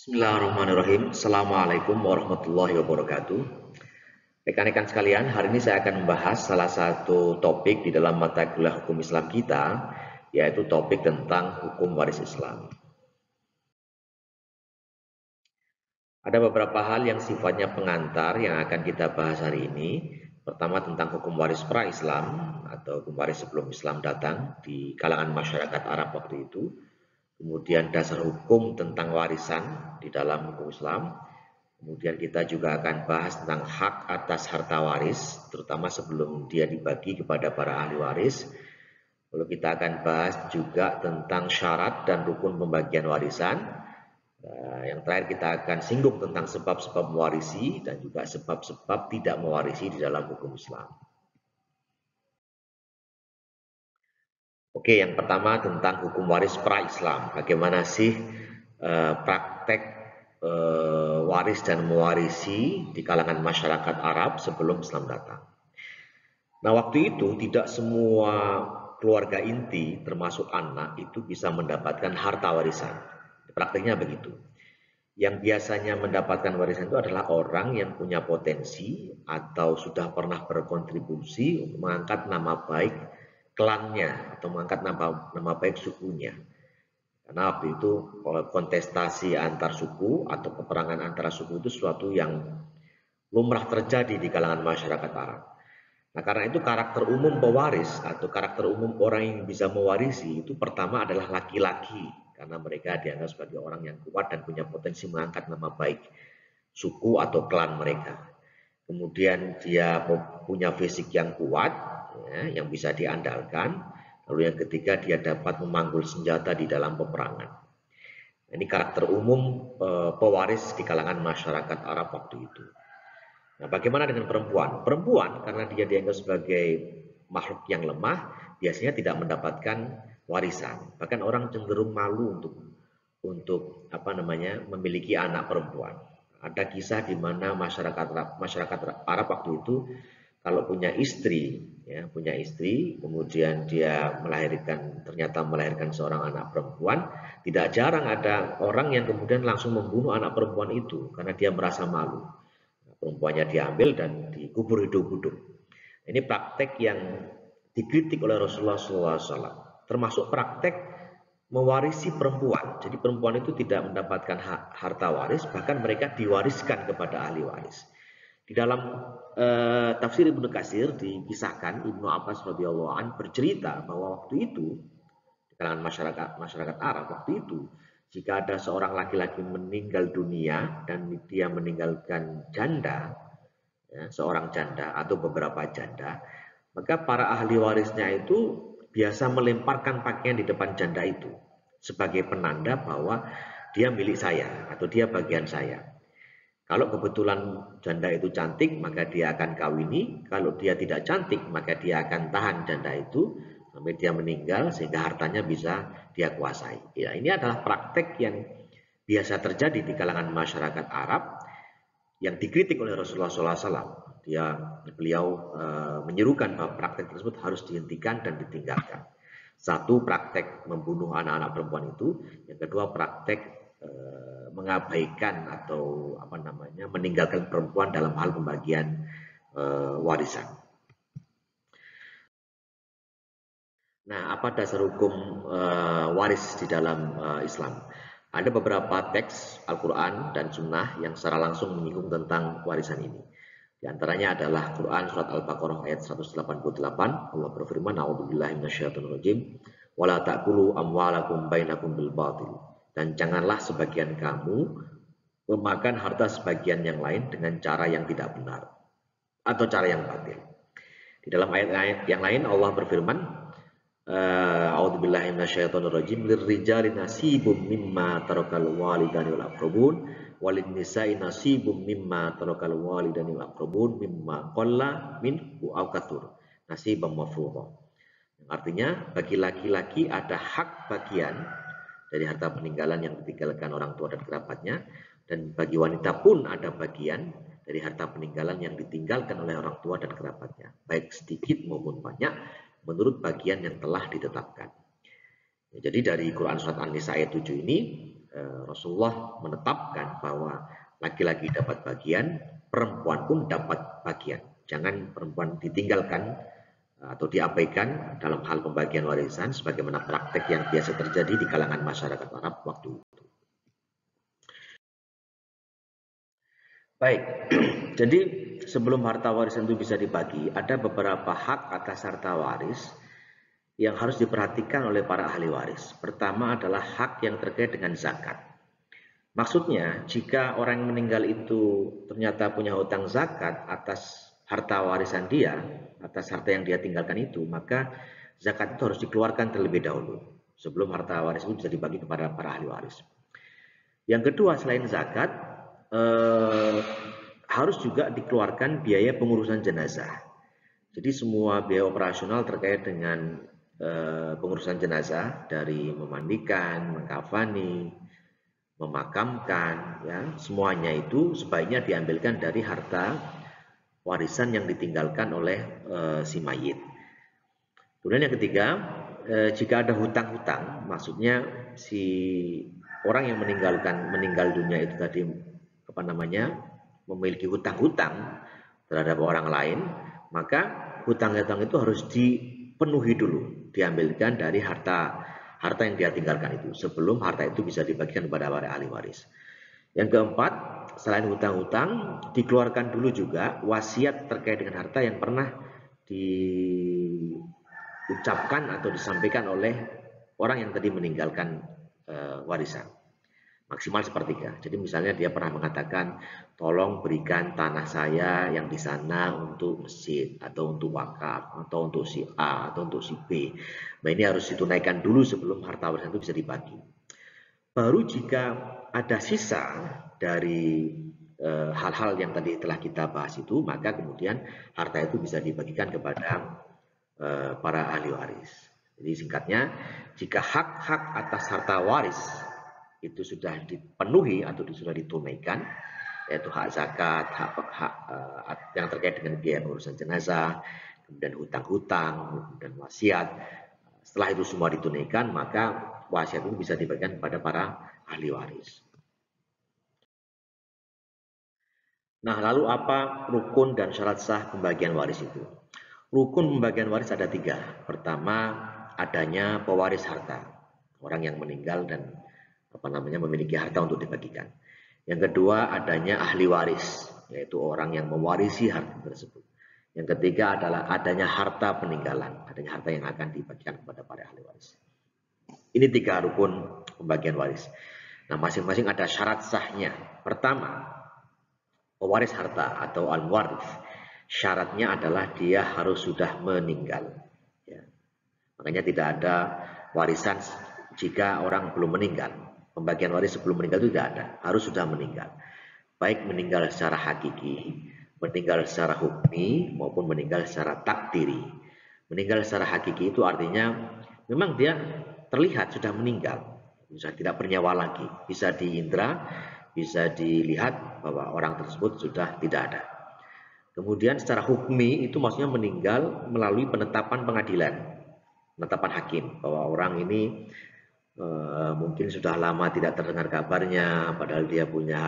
Bismillahirrahmanirrahim. Assalamualaikum warahmatullahi wabarakatuh. Rekan-rekan sekalian, hari ini saya akan membahas salah satu topik di dalam mata kuliah hukum Islam kita, yaitu topik tentang hukum waris Islam. Ada beberapa hal yang sifatnya pengantar yang akan kita bahas hari ini. Pertama tentang hukum waris pra-Islam atau hukum waris sebelum Islam datang di kalangan masyarakat Arab waktu itu. Kemudian dasar hukum tentang warisan di dalam hukum Islam. Kemudian kita juga akan bahas tentang hak atas harta waris, terutama sebelum dia dibagi kepada para ahli waris. Lalu kita akan bahas juga tentang syarat dan rukun pembagian warisan. Yang terakhir kita akan singgung tentang sebab-sebab mewarisi dan juga sebab-sebab tidak mewarisi di dalam hukum Islam. Oke, yang pertama tentang hukum waris pra-Islam. Bagaimana sih praktek waris dan mewarisi di kalangan masyarakat Arab sebelum Islam datang. Nah, waktu itu tidak semua keluarga inti termasuk anak itu bisa mendapatkan harta warisan. Prakteknya begitu. Yang biasanya mendapatkan warisan itu adalah orang yang punya potensi atau sudah pernah berkontribusi untuk mengangkat nama baik klannya atau mengangkat nama baik sukunya. Karena waktu itu kontestasi antar suku atau peperangan antara suku itu sesuatu yang lumrah terjadi di kalangan masyarakat Arab. Nah, karena itu karakter umum pewaris atau karakter umum orang yang bisa mewarisi itu pertama adalah laki-laki, karena mereka dianggap sebagai orang yang kuat dan punya potensi mengangkat nama baik suku atau klan mereka. Kemudian dia punya fisik yang kuat, ya, yang bisa diandalkan. Lalu yang ketiga, dia dapat memanggul senjata di dalam peperangan. Ini karakter umum pewaris di kalangan masyarakat Arab waktu itu. Nah, bagaimana dengan perempuan? Perempuan, karena dia dianggap sebagai makhluk yang lemah, biasanya tidak mendapatkan warisan. Bahkan orang cenderung malu untuk memiliki anak perempuan. Ada kisah di mana masyarakat Arab waktu itu kalau punya istri, kemudian dia ternyata melahirkan seorang anak perempuan, tidak jarang ada orang yang kemudian langsung membunuh anak perempuan itu karena dia merasa malu. Perempuannya diambil dan dikubur hidup-hidup. Ini praktek yang dikritik oleh Rasulullah SAW, termasuk praktek mewarisi perempuan. Jadi perempuan itu tidak mendapatkan harta waris, bahkan mereka diwariskan kepada ahli waris. Di dalam tafsir Ibnu Katsir dikisahkan Ibnu Abbas radhiyallahu anhu bercerita bahwa waktu itu di kalangan masyarakat Arab waktu itu, jika ada seorang laki-laki meninggal dunia dan dia meninggalkan janda, ya, seorang janda atau beberapa janda, maka para ahli warisnya itu biasa melemparkan pakaian di depan janda itu sebagai penanda bahwa dia milik saya atau dia bagian saya. Kalau kebetulan janda itu cantik, maka dia akan kawini. Kalau dia tidak cantik, maka dia akan tahan janda itu sampai dia meninggal sehingga hartanya bisa dia kuasai. Ya, ini adalah praktek yang biasa terjadi di kalangan masyarakat Arab yang dikritik oleh Rasulullah SAW. Beliau menyerukan bahwa praktek tersebut harus dihentikan dan ditinggalkan. Satu, praktek membunuh anak-anak perempuan itu. Yang kedua, praktek mengabaikan atau meninggalkan perempuan dalam hal pembagian warisan. Nah, apa dasar hukum waris di dalam Islam? Ada beberapa teks Al-Quran dan Sunnah yang secara langsung menyinggung tentang warisan ini. Di antaranya adalah Quran surat Al-Baqarah ayat 188. Allah berfirman, "A'udzubillahi minasyaitonirrajim. Wala ta'kulu amwalakum bainakum bil batil." Dan janganlah sebagian kamu memakan harta sebagian yang lain dengan cara yang tidak benar atau cara yang batil. Di dalam ayat-ayat yang lain Allah berfirman, "A'udzubillahi minasyaitonirrajim. Lirrijali nasibum mimma tarakal walidani wal aqrabun walin nisa'i nasibum mimma tarakal walidani wal aqrabun mimma qalla minhu aw katsur. Nasibam mafruḍa." Artinya bagi laki-laki ada hak bagian dari harta peninggalan yang ditinggalkan orang tua dan kerabatnya, dan bagi wanita pun ada bagian dari harta peninggalan yang ditinggalkan oleh orang tua dan kerabatnya, baik sedikit maupun banyak, menurut bagian yang telah ditetapkan. Ya, jadi dari Quran surat An-Nisa ayat 7 ini Rasulullah menetapkan bahwa laki-laki dapat bagian, perempuan pun dapat bagian. Jangan perempuan ditinggalkan atau diabaikan dalam hal pembagian warisan sebagaimana praktek yang biasa terjadi di kalangan masyarakat Arab waktu itu. Baik, jadi sebelum harta warisan itu bisa dibagi, ada beberapa hak atas harta waris yang harus diperhatikan oleh para ahli waris. Pertama adalah hak yang terkait dengan zakat. Maksudnya, jika orang yang meninggal itu ternyata punya hutang zakat atas harta warisan dia, atas harta yang dia tinggalkan itu, maka zakat itu harus dikeluarkan terlebih dahulu sebelum harta waris itu bisa dibagi kepada para ahli waris. Yang kedua, selain zakat, harus juga dikeluarkan biaya pengurusan jenazah. Jadi semua biaya operasional terkait dengan pengurusan jenazah, dari memandikan, mengkafani, memakamkan, ya, semuanya itu sebaiknya diambilkan dari harta warisan yang ditinggalkan oleh si mayit. Kemudian yang ketiga, jika ada hutang-hutang, maksudnya si orang yang meninggal dunia itu tadi memiliki hutang-hutang terhadap orang lain, maka hutang-hutang itu harus dipenuhi dulu, diambilkan dari harta yang dia tinggalkan itu sebelum harta itu bisa dibagikan kepada para ahli waris. Yang keempat, selain hutang-hutang, dikeluarkan dulu juga wasiat terkait dengan harta yang pernah diucapkan atau disampaikan oleh orang yang tadi meninggalkan warisan. Maksimal sepertiga. Jadi misalnya dia pernah mengatakan, tolong berikan tanah saya yang di sana untuk masjid, atau untuk wakaf, atau untuk si A, atau untuk si B. Nah, ini harus ditunaikan dulu sebelum harta warisan itu bisa dibagi. Baru jika ada sisa dari hal-hal yang tadi telah kita bahas itu, maka kemudian harta itu bisa dibagikan kepada para ahli waris. Jadi singkatnya, jika hak-hak atas harta waris itu sudah dipenuhi atau sudah ditunaikan, yaitu hak zakat, hak yang terkait dengan biaya urusan jenazah, kemudian hutang-hutang, dan wasiat. Setelah itu semua ditunaikan, maka wasiat itu bisa dibagikan kepada para ahli waris. Nah, lalu apa rukun dan syarat sah pembagian waris itu? Rukun pembagian waris ada 3. Pertama, adanya pewaris harta, orang yang meninggal dan memiliki harta untuk dibagikan. Yang kedua, adanya ahli waris, yaitu orang yang mewarisi harta tersebut. Yang ketiga adalah adanya harta peninggalan, adanya harta yang akan dibagikan kepada para ahli waris. Ini 3 rukun pembagian waris. Nah, masing-masing ada syarat sahnya. Pertama, pewaris harta atau al-warith. Syaratnya adalah dia harus sudah meninggal. Ya. Makanya tidak ada warisan jika orang belum meninggal. Pembagian waris sebelum meninggal itu tidak ada, harus sudah meninggal. Baik meninggal secara hakiki, meninggal secara hukmi, maupun meninggal secara takdiri. Meninggal secara hakiki itu artinya memang dia terlihat sudah meninggal, sudah tidak bernyawa lagi, bisa diindra, bisa dilihat bahwa orang tersebut sudah tidak ada. Kemudian secara hukmi itu maksudnya meninggal melalui penetapan pengadilan, penetapan hakim bahwa orang ini mungkin sudah lama tidak terdengar kabarnya, padahal dia punya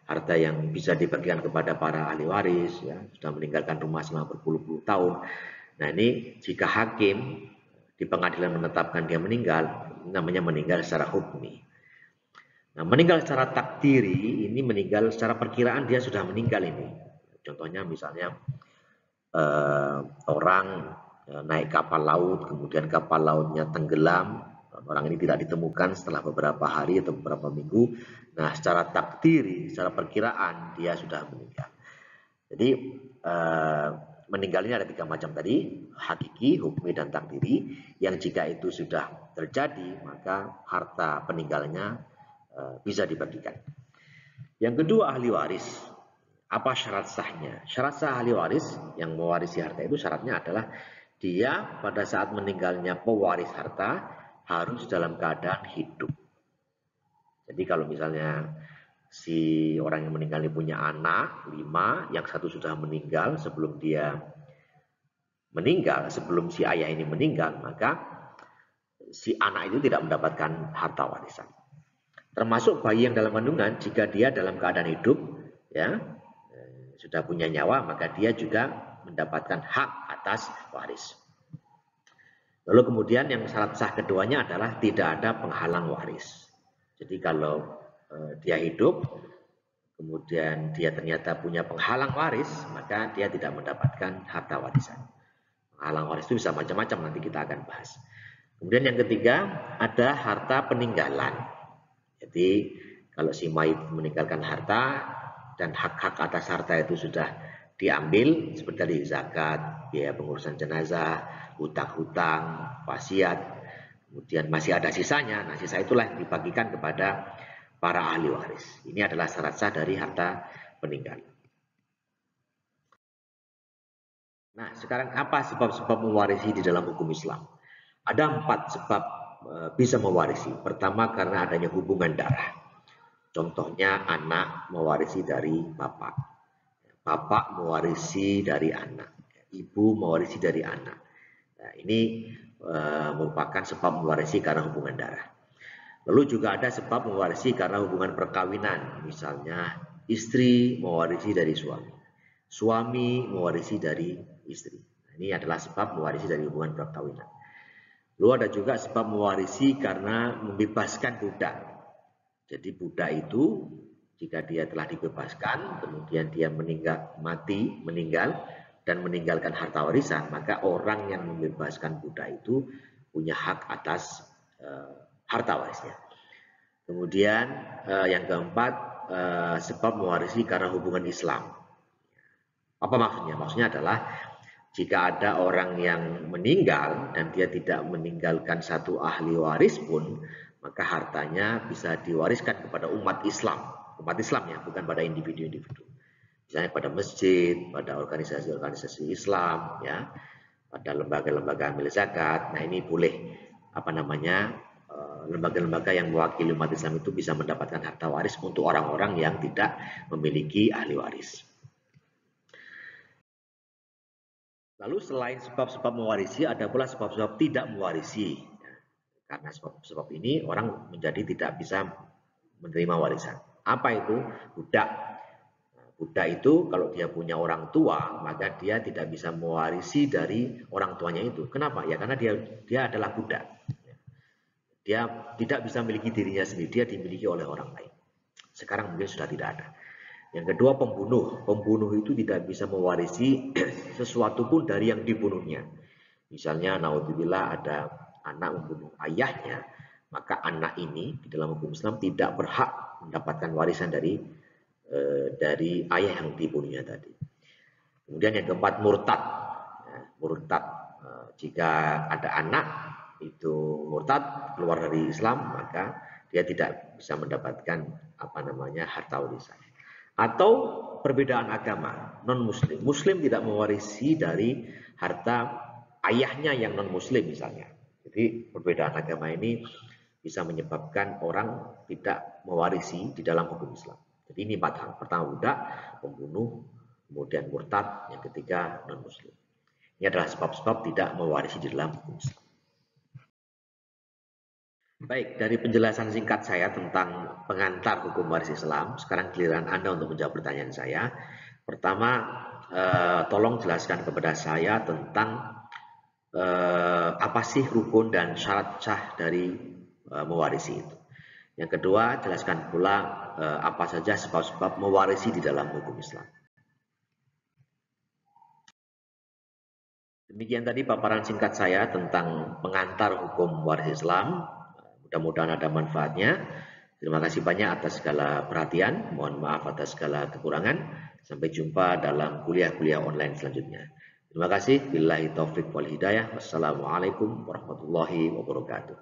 harta yang bisa dibagikan kepada para ahli waris, ya, sudah meninggalkan rumah selama berpuluh-puluh tahun. Nah, ini jika hakim di pengadilan menetapkan dia meninggal, namanya meninggal secara hukmi. Nah, meninggal secara takdiri ini meninggal secara perkiraan dia sudah meninggal ini. Contohnya misalnya orang naik kapal laut, kemudian kapal lautnya tenggelam. Orang ini tidak ditemukan setelah beberapa hari atau beberapa minggu. Nah, secara takdiri, secara perkiraan dia sudah meninggal. Jadi meninggal ini ada 3 macam tadi, hakiki, hukmi, dan takdiri. Yang jika itu sudah terjadi, maka harta peninggalnya bisa dibagikan. Yang kedua, ahli waris. Apa syarat sahnya? Syarat sah ahli waris yang mewarisi harta itu syaratnya adalah dia pada saat meninggalnya pewaris harta harus dalam keadaan hidup. Jadi kalau misalnya si orang yang meninggal ini punya anak 5, yang 1 sudah meninggal sebelum dia meninggal, sebelum si ayah ini meninggal, maka si anak itu tidak mendapatkan harta warisan. Termasuk bayi yang dalam kandungan, jika dia dalam keadaan hidup, ya, sudah punya nyawa, maka dia juga mendapatkan hak atas waris. Lalu kemudian yang syarat sah keduanya adalah tidak ada penghalang waris. Jadi kalau dia hidup, kemudian dia ternyata punya penghalang waris, maka dia tidak mendapatkan harta warisan. Penghalang waris itu bisa macam-macam, nanti kita akan bahas. Kemudian yang ketiga, ada harta peninggalan. Jadi kalau si mayit meninggalkan harta dan hak-hak atas harta itu sudah diambil, seperti tadi zakat, biaya pengurusan jenazah, hutang-hutang, wasiat, kemudian masih ada sisanya. Nah, sisa itulah yang dibagikan kepada para ahli waris. Ini adalah syarat sah dari harta peninggalan. Nah, sekarang apa sebab-sebab mewarisi di dalam hukum Islam? Ada 4 sebab bisa mewarisi. Pertama, karena adanya hubungan darah. Contohnya anak mewarisi dari bapak. Bapak mewarisi dari anak. Ibu mewarisi dari anak. Nah, ini merupakan sebab mewarisi karena hubungan darah. Lalu juga ada sebab mewarisi karena hubungan perkawinan. Misalnya istri mewarisi dari suami. Suami mewarisi dari istri. Nah, ini adalah sebab mewarisi dari hubungan perkawinan. Lalu ada juga sebab mewarisi karena membebaskan budak. Jadi budak itu jika dia telah dibebaskan, kemudian dia meninggal dan meninggalkan harta warisan, maka orang yang membebaskan budak itu punya hak atas harta warisnya. Kemudian yang keempat, sebab mewarisi karena hubungan Islam. Apa maksudnya? Maksudnya adalah jika ada orang yang meninggal dan dia tidak meninggalkan satu ahli waris pun, maka hartanya bisa diwariskan kepada umat Islam. Umat Islam ya, bukan pada individu-individu. Misalnya pada masjid, pada organisasi-organisasi Islam, ya, pada lembaga-lembaga amil zakat. Nah, ini boleh lembaga-lembaga yang mewakili umat Islam itu bisa mendapatkan harta waris untuk orang-orang yang tidak memiliki ahli waris. Lalu selain sebab-sebab mewarisi, ada pula sebab-sebab tidak mewarisi. Karena sebab-sebab ini orang menjadi tidak bisa menerima warisan. Apa itu? Budak. Budak itu kalau dia punya orang tua, maka dia tidak bisa mewarisi dari orang tuanya itu. Kenapa? Ya karena dia adalah budak. Dia tidak bisa memiliki dirinya sendiri, dia dimiliki oleh orang lain. Sekarang mungkin sudah tidak ada. Yang kedua, pembunuh. Pembunuh itu tidak bisa mewarisi sesuatu pun dari yang dibunuhnya. Misalnya, naudzubillah ada anak membunuh ayahnya, maka anak ini di dalam hukum Islam tidak berhak mendapatkan warisan dari ayah yang dibunuhnya tadi. Kemudian yang keempat, murtad. Murtad, jika ada anak itu murtad keluar dari Islam, maka dia tidak bisa mendapatkan harta warisan. Atau perbedaan agama, non-muslim. Muslim tidak mewarisi dari harta ayahnya yang non-muslim misalnya. Jadi perbedaan agama ini bisa menyebabkan orang tidak mewarisi di dalam hukum Islam. Jadi ini 4 hal. Pertama budak, pembunuh, kemudian murtad, yang ketiga non-muslim. Ini adalah sebab-sebab tidak mewarisi di dalam hukum Islam. Baik, dari penjelasan singkat saya tentang pengantar hukum waris Islam, sekarang giliran Anda untuk menjawab pertanyaan saya. Pertama, tolong jelaskan kepada saya tentang apa sih rukun dan syarat sah dari mewarisi itu. Yang kedua, jelaskan pula apa saja sebab-sebab mewarisi di dalam hukum Islam. Demikian tadi paparan singkat saya tentang pengantar hukum waris Islam. Mudah-mudahan ada manfaatnya. Terima kasih banyak atas segala perhatian. Mohon maaf atas segala kekurangan. Sampai jumpa dalam kuliah-kuliah online selanjutnya. Terima kasih. Billahi taufiq wal hidayah. Wassalamualaikum warahmatullahi wabarakatuh.